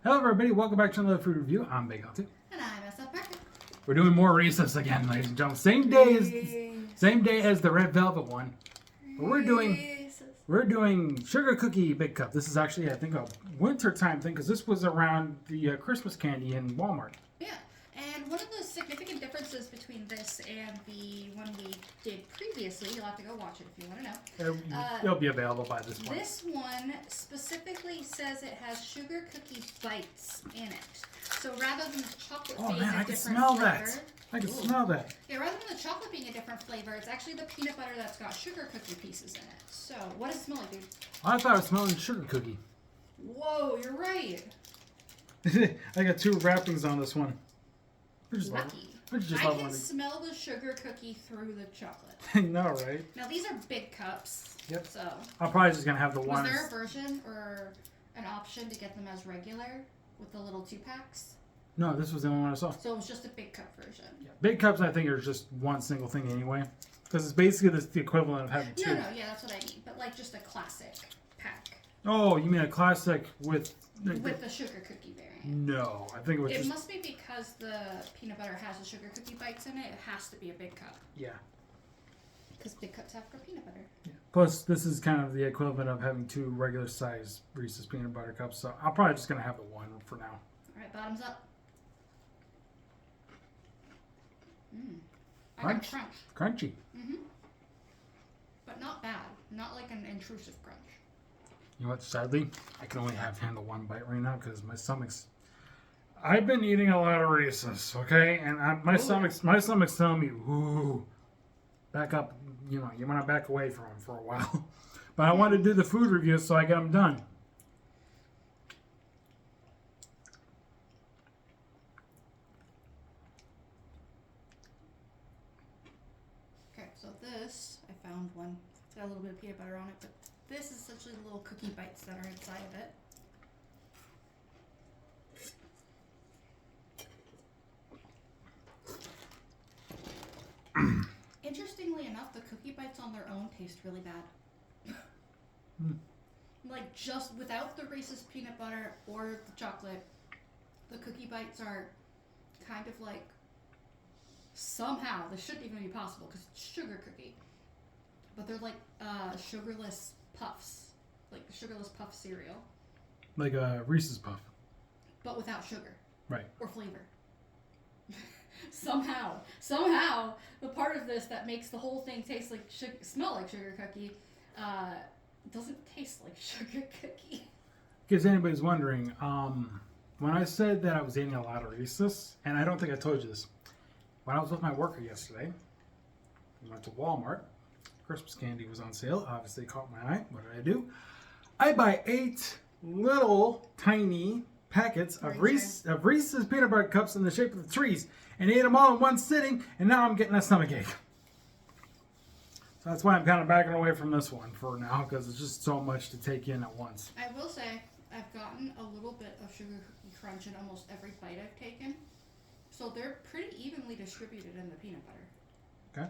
Hello everybody, welcome back to another food review. I'm BigLT. And I'm SFParker. We're doing more Reese's again, ladies and gentlemen. Same day as the red velvet one. But we're doing sugar cookie big cup. This is actually, I think, a winter time thing because this was around the Christmas candy in Walmart. Yeah, and one of the significant differences between this and the one we did previously, you'll have to go watch it if you want to know. It'll be available by this point. This one specifically says it has sugar cookie bites in it. So rather than the chocolate being a different flavor, I can smell that. Yeah, rather than the chocolate being a different flavor, it's actually the peanut butter that's got sugar cookie pieces in it. So, what does it smell like, dude? I thought I was smelling sugar cookie. Whoa, you're right. I got two wrappings on this one. Lucky. I can smell the sugar cookie through the chocolate. I know, right? Now, these are big cups. Yep. So, I'm probably just going to have the one. Was there a version or an option to get them as regular with the little 2-packs? No, this was the only one I saw. So it was just a big cup version. Yeah. Big cups, I think, are just one single thing anyway. Because it's basically the equivalent of having two. No, yeah, that's what I mean. But like just a classic pack. Oh, you mean a classic with... With the sugar cookie variant. No, I think it was It must be because the peanut butter has the sugar cookie bites in it. It has to be a big cup. Yeah. Because big cups have for peanut butter. Yeah. Plus, this is kind of the equivalent of having two regular size Reese's peanut butter cups. So I'm probably just going to have the one for now. All right, bottoms up. I got crunch. Crunchy. But not bad. Not like an intrusive crunch. You know what? Sadly, I can only handle one bite right now because my stomach's... I've been eating a lot of Reese's, okay? And my stomach's telling me, ooh, back up. You know, you want to back away from them for a while. But I wanted to do the food review, so I got them done. Okay, so this, I found one. It's got a little bit of peanut butter on it, but this is essentially the little cookie bites that are inside of it. Interestingly enough, the cookie bites on their own taste really bad. Like just without the Reese's peanut butter or the chocolate, the cookie bites are kind of like somehow, this shouldn't even be possible because it's sugar cookie, but they're like sugarless puffs, like sugarless puff cereal. Like a Reese's Puff. But without sugar. Right. Or flavor. Somehow, the part of this that makes the whole thing taste like smell like sugar cookie, doesn't taste like sugar cookie. Because anybody's wondering, when I said that I was eating a lot of Reese's, and I don't think I told you this, when I was with my worker yesterday, we went to Walmart. Christmas candy was on sale. Obviously caught my eye. What did I do? I buy 8 little tiny packets of Reese's peanut butter cups in the shape of the trees and ate them all in one sitting, and now I'm getting a stomachache. So that's why I'm kind of backing away from this one for now, because it's just so much to take in at once. I will say, I've gotten a little bit of sugar cookie crunch in almost every bite I've taken. So they're pretty evenly distributed in the peanut butter. Okay.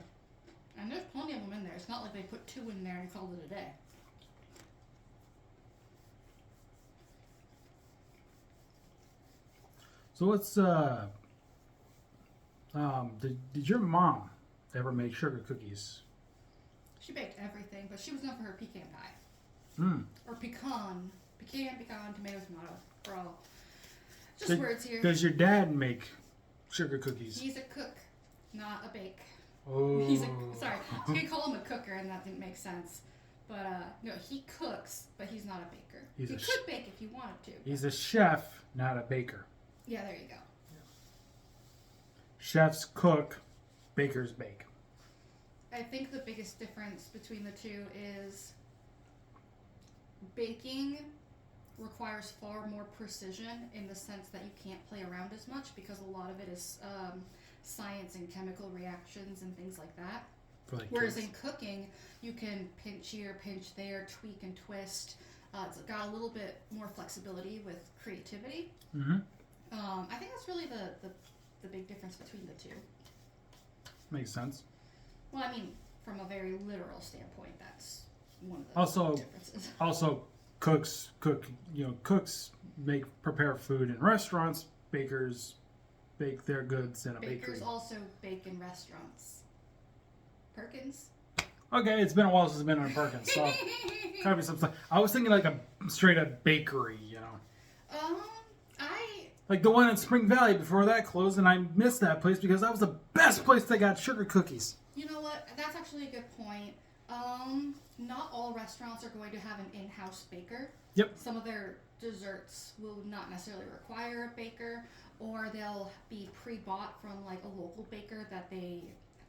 And there's plenty of them in there. It's not like they put 2 in there and called it a day. So what's did your mom ever make sugar cookies? She baked everything, but she was known for her pecan pie. Or pecan, tomato, for all. Just words here. Does your dad make sugar cookies? He's a cook, not a bake. Oh. Sorry, you could call him a cooker, and that didn't make sense. But no, he cooks, but he's not a baker. He could bake if he wanted to. He's a chef, not a baker. Yeah, there you go. Chefs cook, bakers bake. I think the biggest difference between the two is baking requires far more precision in the sense that you can't play around as much because a lot of it is science and chemical reactions and things like that. Whereas in cooking, you can pinch here, pinch there, tweak and twist. It's got a little bit more flexibility with creativity. I think that's really the big difference between the two. Makes sense. Well, I mean, from a very literal standpoint, that's one of the differences. Also, cooks prepare food in restaurants. Bakers bake their goods in a bakery. Bakers also bake in restaurants. Perkins. Okay, it's been a while since I've been in Perkins, so gotta be some stuff. I was thinking like a straight up bakery, you know. Like the one in Spring Valley before that closed, and I missed that place because that was the best place they got sugar cookies. You know what? That's actually a good point. Not all restaurants are going to have an in-house baker. Yep. Some of their desserts will not necessarily require a baker, or they'll be pre-bought from like a local baker that they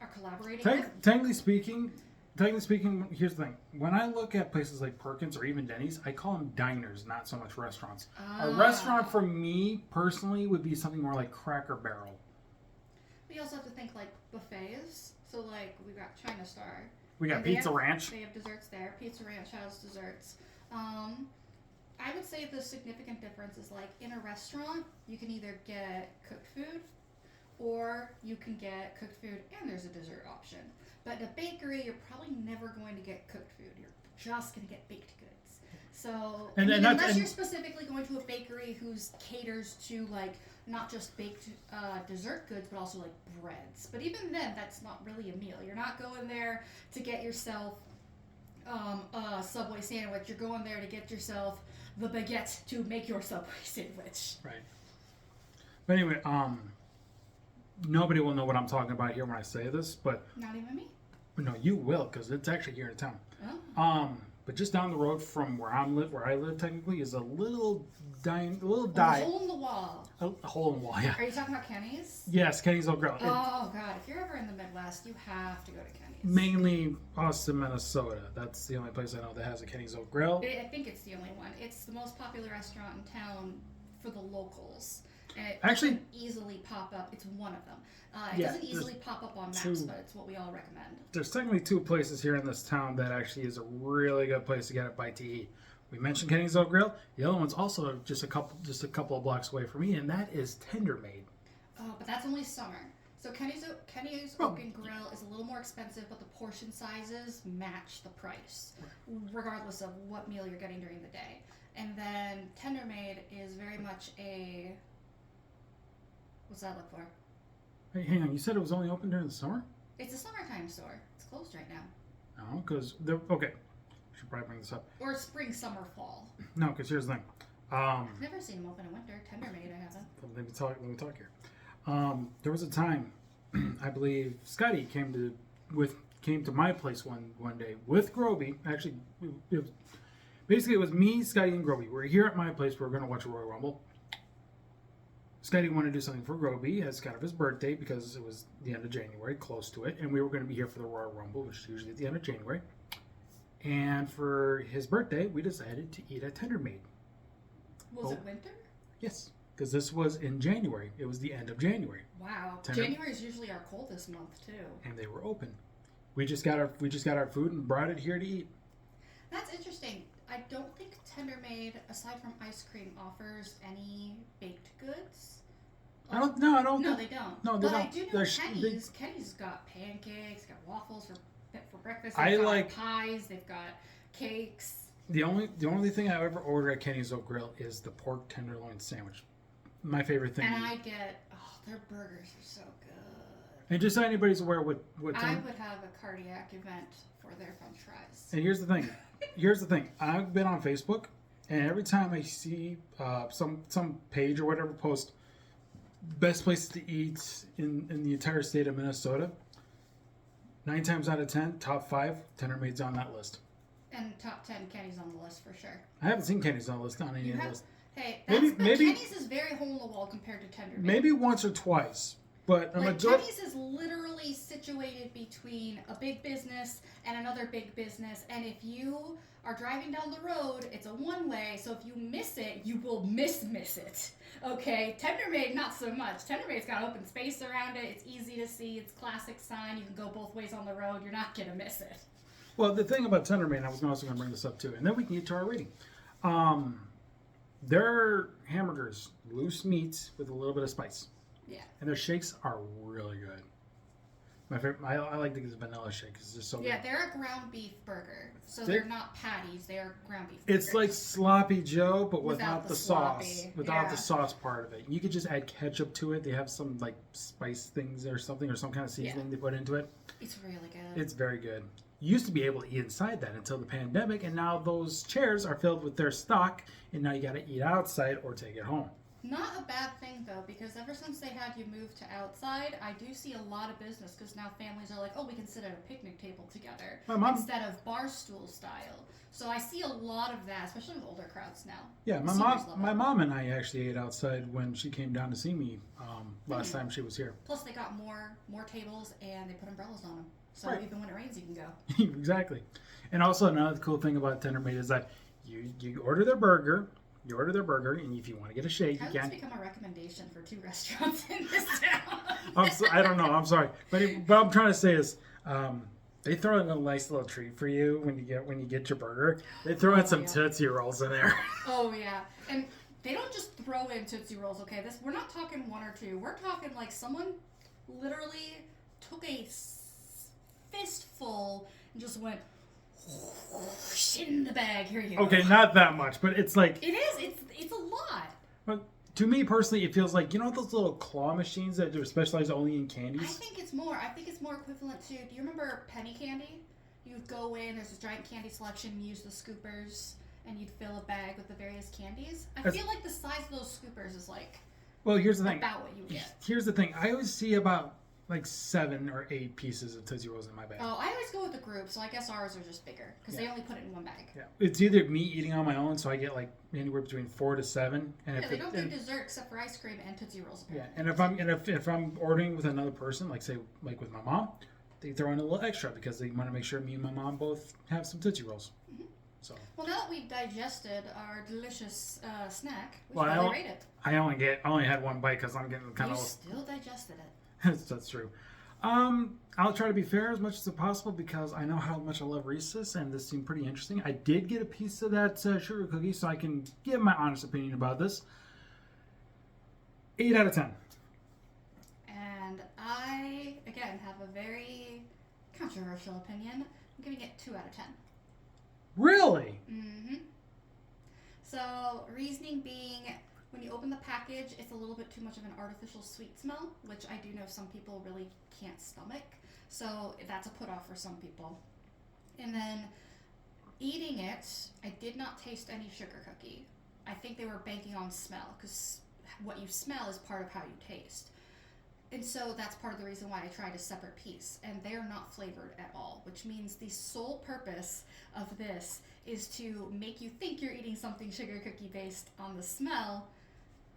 are collaborating with. Technically speaking, here's the thing. When I look at places like Perkins or even Denny's, I call them diners, not so much restaurants. A restaurant for me personally would be something more like Cracker Barrel. We also have to think like buffets. So like we got China Star. We got Pizza Ranch. They have desserts there. Pizza Ranch has desserts. I would say the significant difference is like in a restaurant, you can either get cooked food or you can get cooked food and there's a dessert option. But in a bakery, you're probably never going to get cooked food. You're just going to get baked goods. So, unless you're specifically going to a bakery who's caters to like not just baked dessert goods, but also like breads. But even then, that's not really a meal. You're not going there to get yourself a Subway sandwich. You're going there to get yourself the baguette to make your Subway sandwich. Right. But anyway, nobody will know what I'm talking about here when I say this, but not even me. No, you will, because it's actually here in town. Oh. But just down the road from where I live technically, is a little A hole in the wall. A hole in the wall, yeah. Are you talking about Kenny's? Yes, Kenny's Old Grill. Oh God, if you're ever in the Midwest, you have to go to Kenny's. Mainly Austin, Minnesota. That's the only place I know that has a Kenny's Old Grill. I think it's the only one. It's the most popular restaurant in town for the locals. And it actually doesn't easily pop up. It's one of them. It doesn't easily pop up on maps, but it's what we all recommend. There's technically two places here in this town that actually is a really good place to get a bite to eat. We mentioned Kenny's Old Grill. The other one's also just a couple of blocks away from me, and that is Tender Maid. Oh, but that's only summer. So Kenny's Open Grill is a little more expensive, but the portion sizes match the price, regardless of what meal you're getting during the day. And then Tender Maid is very much a... What's that look for? Hey, hang on. You said it was only open during the summer? It's a summertime store. It's closed right now. No, because okay. I should probably bring this up. Or spring, summer, fall. No, because here's the thing. I've never seen them open in winter. Tender Maid, I haven't. Let me talk here. There was a time, I believe Scotty came to my place one day with Groby. Actually, it was me, Scotty, and Groby. We were here at my place. We were going to watch a Royal Rumble. Scotty wanted to do something for Groby as kind of his birthday because it was the end of January, close to it, and we were going to be here for the Royal Rumble, which is usually at the end of January. And for his birthday, we decided to eat at Tender Maid. Was it winter? Yes, because this was in January. It was the end of January. Wow, January is usually our coldest month too. And they were open. We just got our food and brought it here to eat. That's interesting. I don't think Tender Maid, aside from ice cream, offers any baked goods. I don't. No, I don't. No, they don't. No, they but don't. I do know Kenny's. Kenny's got pancakes, got waffles for breakfast. They've got pies. They've got cakes. The only thing I ever order at Kenny's Oak Grill is the pork tenderloin sandwich. My favorite thing. And I get their burgers are so good. And just so anybody's aware, what I would have a cardiac event for their French fries. And here's the thing. I've been on Facebook, and every time I see some page or whatever post best places to eat in the entire state of Minnesota, 9 times out of 10, top 5, Tender Maid's on that list. And top 10, Kenny's on the list for sure. I haven't seen Kenny's on the list on any of the list. Hey, Kenny's is very hole in the wall compared to Tender Maid. Maybe once or twice. But Kenny's is literally situated between a big business and another big business, and if you are driving down the road, it's a one-way, so if you miss it, you will miss it. Okay, Tender Maid, not so much. Tender Maid's got open space around it. It's easy to see. It's classic sign. You can go both ways on the road. You're not gonna miss it. Well, the thing about Tender Maid, I was also going to bring this up too, and then we can get to our rating. Their hamburgers, loose meats with a little bit of spice. Yeah. And their shakes are really good. My favorite. I like the vanilla shake. It's just so Yeah, good. they're a ground beef burger, so they're not patties. They are ground beef. It's burgers. like sloppy Joe, but without the sloppy. sauce. Without the sauce part of it. You could just add ketchup to it. They have some like spice things or something, or some kind of seasoning they put into it. It's really good. It's very good. You used to be able to eat inside that until the pandemic, and now those chairs are filled with their stock, and now you got to eat outside or take it home. Not a bad thing though, because ever since they had you move to outside, I do see a lot of business because now families are like, oh, we can sit at a picnic table together instead of bar stool style. So I see a lot of that, especially with older crowds now. Yeah, my mom and I actually ate outside when she came down to see me last time she was here. Plus, they got more tables and they put umbrellas on them, so even when it rains, you can go. Exactly. And also another cool thing about Tender Meat is that you order their burger. You order their burger, and if you want to get a shake, you can. How does this become a recommendation for 2 restaurants in this town? I don't know. I'm sorry, but what I'm trying to say is, they throw in a nice little treat for you when you get your burger. They throw in some Tootsie Rolls in there. Oh yeah, and they don't just throw in Tootsie Rolls. Okay, we're not talking 1 or 2. We're talking like someone literally took a fistful and just went in the bag. Here you go. Okay, not that much, but it's like it is. It's a lot. But to me personally, it feels like those little claw machines that are specialized only in candies. I think it's more equivalent to. Do you remember penny candy? You'd go in. There's a giant candy selection. You use the scoopers, and you'd fill a bag with the various candies. I feel like the size of those scoopers is like. Well, here's the thing. About what you get. Here's the thing. I always see about like 7 or 8 pieces of Tootsie Rolls in my bag. Oh, I always go with the group, so I guess ours are just bigger because they only put it in 1 bag. Yeah, it's either me eating on my own, so I get like anywhere between 4 to 7. And they don't do dessert except for ice cream and Tootsie Rolls. Apparently. Yeah, and if I'm ordering with another person, like say like with my mom, they throw in a little extra because they want to make sure me and my mom both have some Tootsie Rolls. Mm-hmm. So. Well, now that we've digested our delicious snack, we should probably rate it. I only had 1 bite because I'm getting kind of. You still digested it. That's true. I'll try to be fair as much as possible because I know how much I love Reese's, and this seemed pretty interesting. I did get a piece of that sugar cookie, so I can give my honest opinion about this. 8 out of 10. And I, again, have a very controversial opinion. I'm giving it 2 out of 10. Really? Mm-hmm. So, reasoning being, when you open the package, it's a little bit too much of an artificial sweet smell, which I do know some people really can't stomach. So that's a put off for some people. And then eating it, I did not taste any sugar cookie. I think they were banking on smell because what you smell is part of how you taste. And so that's part of the reason why I tried a separate piece. And they're not flavored at all, which means the sole purpose of this is to make you think you're eating something sugar cookie based on the smell,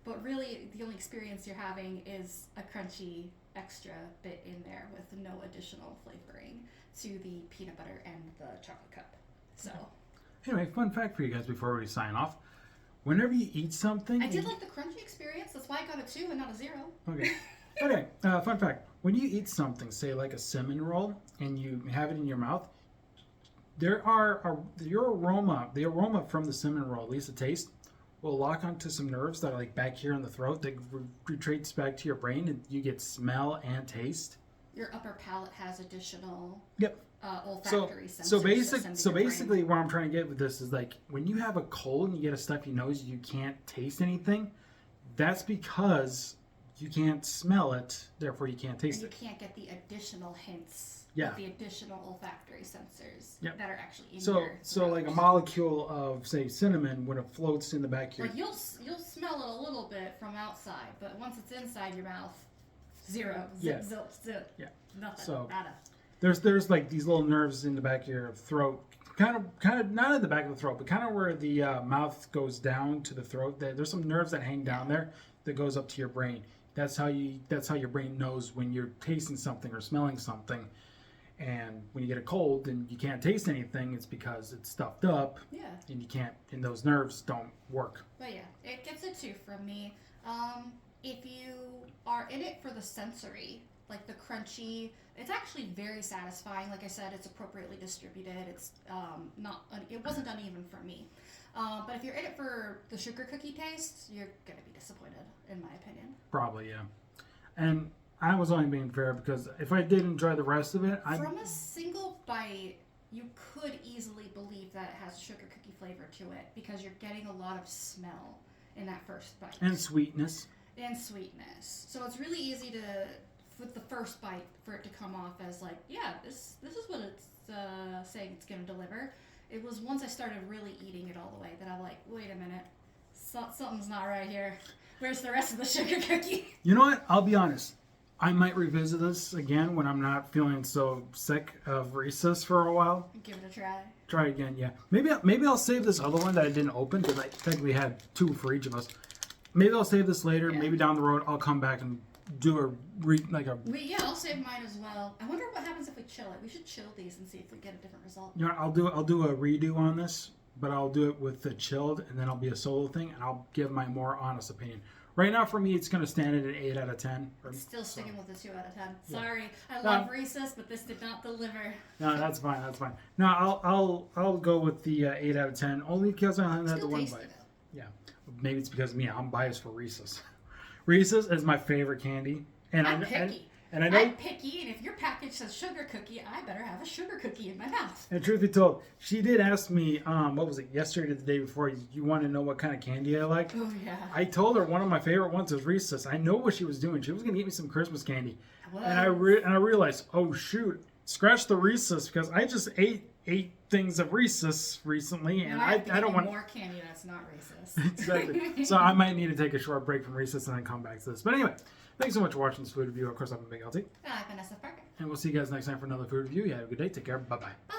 but really the only experience you're having is a crunchy extra bit in there with no additional flavoring to the peanut butter and the chocolate cup. So anyway, fun fact for you guys before we sign off. Whenever you eat something... I did like the crunchy experience. That's why I got a 2 and not a 0. Okay. Okay, fun fact. When you eat something, say like a cinnamon roll, and you have it in your mouth, the aroma from the cinnamon roll, at least the taste, will lock onto some nerves that are like back here in the throat that retreats back to your brain, and you get smell and taste. Your upper palate has additional olfactory sensors. So basically what I'm trying to get with this is like when you have a cold and you get a stuffy nose, you can't taste anything. That's because you can't smell it, therefore you can't taste it. You can't get the additional hints. Yeah. The additional olfactory sensors that are actually in your throat. So like a molecule of, say, cinnamon, when it floats in the back of your... Like you'll smell it a little bit from outside, but once it's inside your mouth, 0. Zip, zip. Yeah. Nothing. So nada. There's like these little nerves in the back of your throat, kind of not in the back of the throat, but kind of where the mouth goes down to the throat. There's some nerves that hang down there that goes up to your brain. That's how your brain knows when you're tasting something or smelling something. And when you get a cold and you can't taste anything, it's because it's stuffed up. Yeah. And those nerves don't work. But yeah, it gets a 2 from me. If you are in it for the sensory, like the crunchy, it's actually very satisfying. Like I said, it's appropriately distributed. It's it wasn't uneven for me. But if you're in it for the sugar cookie taste, you're gonna be disappointed, in my opinion. Probably, yeah. And I was only being fair because if I did enjoy the rest of it, from a single bite, you could easily believe that it has sugar cookie flavor to it because you're getting a lot of smell in that first bite. And sweetness. So it's really easy to, with the first bite, for it to come off as like, yeah, this is what it's saying it's going to deliver. It was once I started really eating it all the way that I'm like, wait a minute, something's not right here. Where's the rest of the sugar cookie? You know what? I'll be honest. I might revisit this again when I'm not feeling so sick of Reese's for a while. Give it a try. Try again, yeah. Maybe I'll save this other one that I didn't open because I technically had 2 for each of us. Maybe I'll save this later. Yeah. Maybe down the road I'll come back and do I'll save mine as well. I wonder what happens if we chill it. We should chill these and see if we get a different result. You know, I'll do a redo on this, but I'll do it with the chilled, and then I'll be a solo thing, and I'll give my more honest opinion. Right now, for me, it's going to stand at an 8 out of 10. Still sticking with the 2 out of 10. Sorry, I love Reese's, but this did not deliver. No, that's fine. No, I'll go with the 8 out of 10, only because I only had the one bite. Though. Yeah, maybe it's because of me. I'm biased for Reese's. Reese's is my favorite candy, and I'm picky. And I know I'm picky, and if your package says sugar cookie, I better have a sugar cookie in my mouth. And truth be told, she did ask me, what was it, yesterday or the day before, you want to know what kind of candy I like? Oh, yeah. I told her one of my favorite ones was Reese's. I know what she was doing. She was going to get me some Christmas candy. And I realized, oh, shoot, scratch the Reese's, because I just ate 8 things of Reese's recently, and I don't want more candy that's not Reese's. Exactly. So I might need to take a short break from Reese's and then come back to this. But anyway, thanks so much for watching this food review. Of course, I'm BigLT. I'm SFParker. And we'll see you guys next time for another food review. You have a good day. Take care. Bye-bye. Bye.